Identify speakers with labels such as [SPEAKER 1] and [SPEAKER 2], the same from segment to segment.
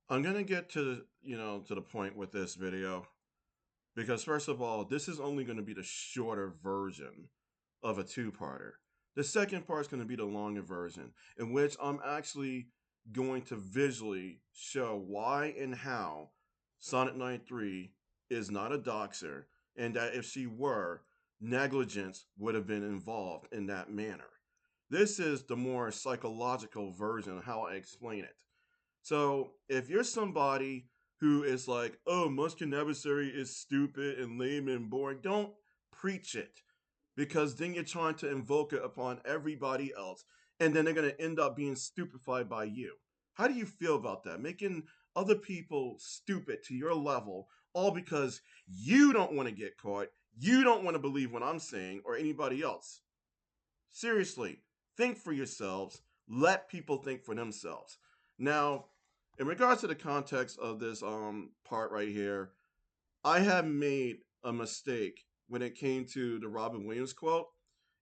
[SPEAKER 1] I'm gonna get to to the point with this video because first of all, this is only going to be the shorter version of a two-parter. The second part is going to be the longer version, in which I'm actually going to visually show why and how Sonic93 is not a doxer, and that if she were, negligence would have been involved in that manner. This is the more psychological version of how I explain it. So if you're somebody who is like, oh, Munchkin adversary is stupid and lame and boring, don't preach it because then you're trying to invoke it upon everybody else and then they're going to end up being stupefied by you. How do you feel about that? Making other people stupid to your level all because you don't want to get caught, you don't want to believe what I'm saying or anybody else. Seriously, think for yourselves. Let people think for themselves. Now, in regards to the context of this part right here, I have made a mistake when it came to the Robin Williams quote,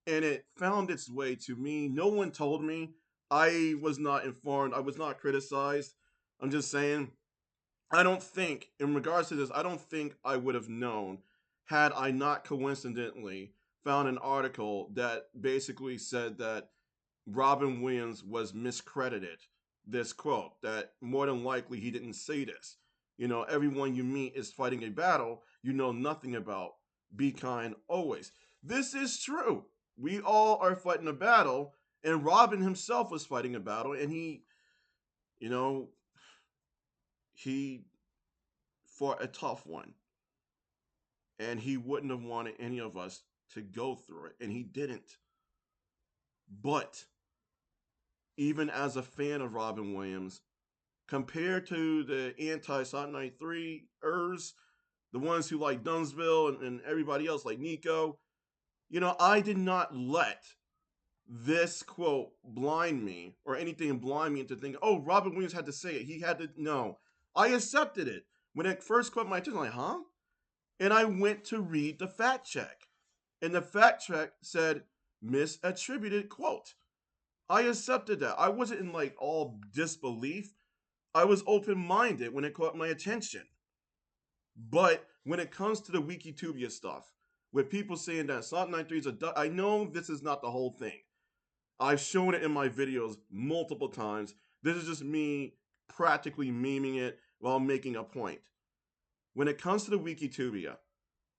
[SPEAKER 1] and it found its way to me. No one told me. I was not informed. I was not criticized. I'm just saying, I don't think, in regards to this, I don't think I would have known had I not coincidentally found an article that basically said that Robin Williams was miscredited this quote, that more than likely he didn't say this. Everyone you meet is fighting a battle you know nothing about. Be kind always. This is true. We all are fighting a battle, and Robin himself was fighting a battle, and you know, he fought a tough one, and he wouldn't have wanted any of us to go through it, and he didn't. But even as a fan of Robin Williams, compared to the anti-Sonic 93ers, the ones who like Dunsville and everybody else like Nico, I did not let this quote blind me or anything blind me into thinking, oh, Robin Williams had to say it. He had to, no. I accepted it. When it first caught my attention, I'm like, huh? And I went to read the fact check. And the fact check said misattributed quote. I accepted that. I wasn't in like all disbelief. I was open minded when it caught my attention. But when it comes to the Wikitubia stuff, with people saying that Sonic 93 is I know this is not the whole thing. I've shown it in my videos multiple times. This is just me practically memeing it while making a point. When it comes to the Wikitubia,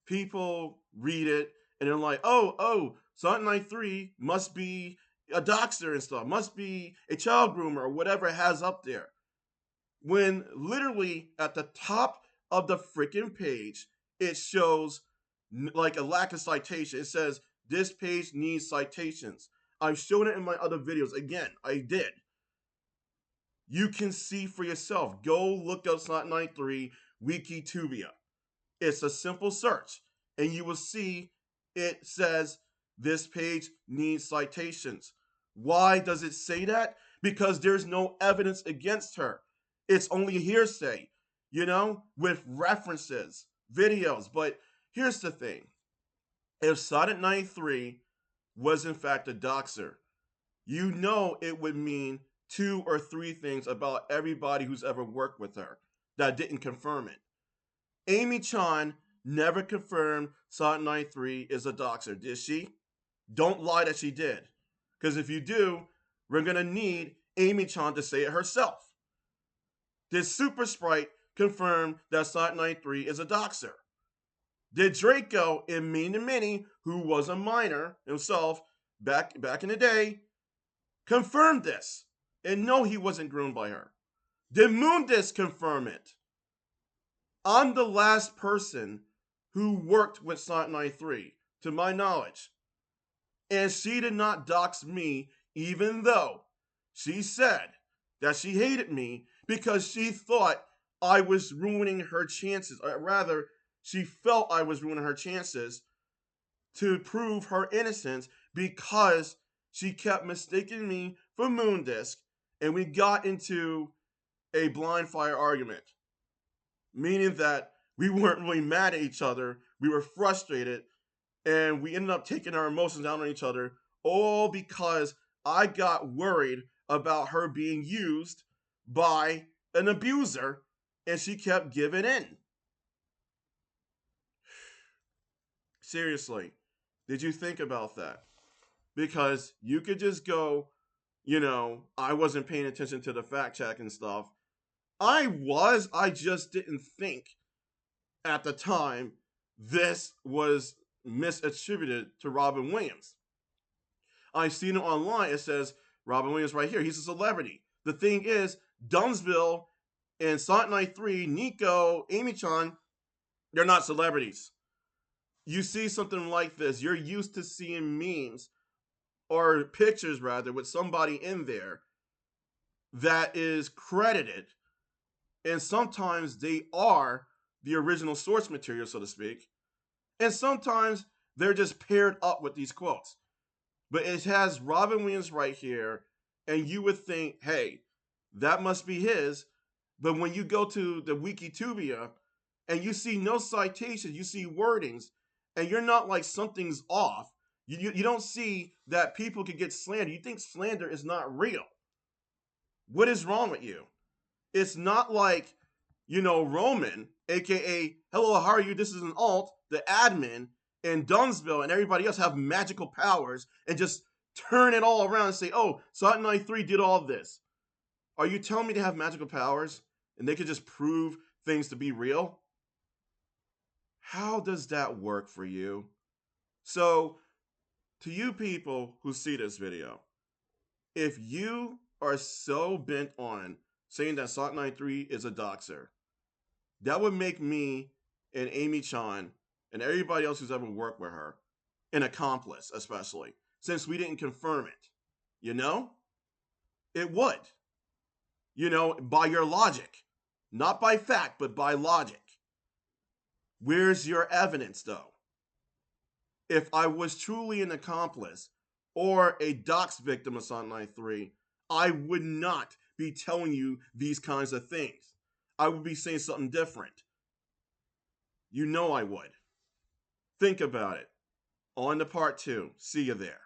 [SPEAKER 1] people read it and they're like, oh, Sonic 93 must be a doxer and stuff, must be a child groomer or whatever it has up there. When literally at the top of the freaking page, it shows like a lack of citation. It says this page needs citations. I've shown it in my other videos. Again, I did. You can see for yourself. Go look up Sonic 93 Wikitubia. It's a simple search, and you will see it says this page needs citations. Why does it say that? Because there's no evidence against her. It's only hearsay, with references, videos. But here's the thing. If Sonic 93 was in fact a doxer, it would mean two or three things about everybody who's ever worked with her that didn't confirm it. Amy Chan never confirmed Sonic 93 is a doxer, did she? Don't lie that she did. Because if you do, we're going to need Amy Chan to say it herself. Did Super Sprite confirm that Sonic 93 is a doxer? Did Draco in Mean to Mini, who was a minor himself back in the day, confirm this? And no, he wasn't groomed by her. Did Moondisc confirm it? I'm the last person who worked with Sonic 93, to my knowledge. And she did not dox me, even though she said that she hated me because she thought I was ruining her chances. Or rather, she felt I was ruining her chances to prove her innocence because she kept mistaking me for Moondisc, and we got into a blind fire argument, meaning that we weren't really mad at each other. We were frustrated, and we ended up taking our emotions out on each other, all because I got worried about her being used by an abuser, and she kept giving in. Seriously, did you think about that? Because you could just go, I wasn't paying attention to the fact check and stuff. I just didn't think at the time this was misattributed to Robin Williams. I've seen it online. It says Robin Williams right here. He's a celebrity. The thing is, Dunsville and Sonic93, Nico, Amy-chan, they're not celebrities. You see something like this, you're used to seeing memes or pictures rather with somebody in there that is credited, and sometimes they are the original source material, so to speak, and sometimes they're just paired up with these quotes. But it has Robin Williams right here, and you would think, hey, that must be his. But when you go to the Wikitubia and you see no citations, you see wordings, and you're not like something's off. You don't see that people could get slandered. You think slander is not real. What is wrong with you? It's not like, Roman, aka hello, how are you? This is an alt, the admin, and Dunsville and everybody else have magical powers and just turn it all around and say, oh, Sonic93 did all this. Are you telling me they have magical powers and they could just prove things to be real? How does that work for you? So, to you people who see this video, if you are so bent on saying that Sonic93 is a doxer, that would make me and Amy-chan and everybody else who's ever worked with her an accomplice, especially, since we didn't confirm it. It would. By your logic. Not by fact, but by logic. Where's your evidence, though? If I was truly an accomplice or a dox victim of Sonic93, I would not be telling you these kinds of things. I would be saying something different. I would. Think about it. On to part 2. See you there.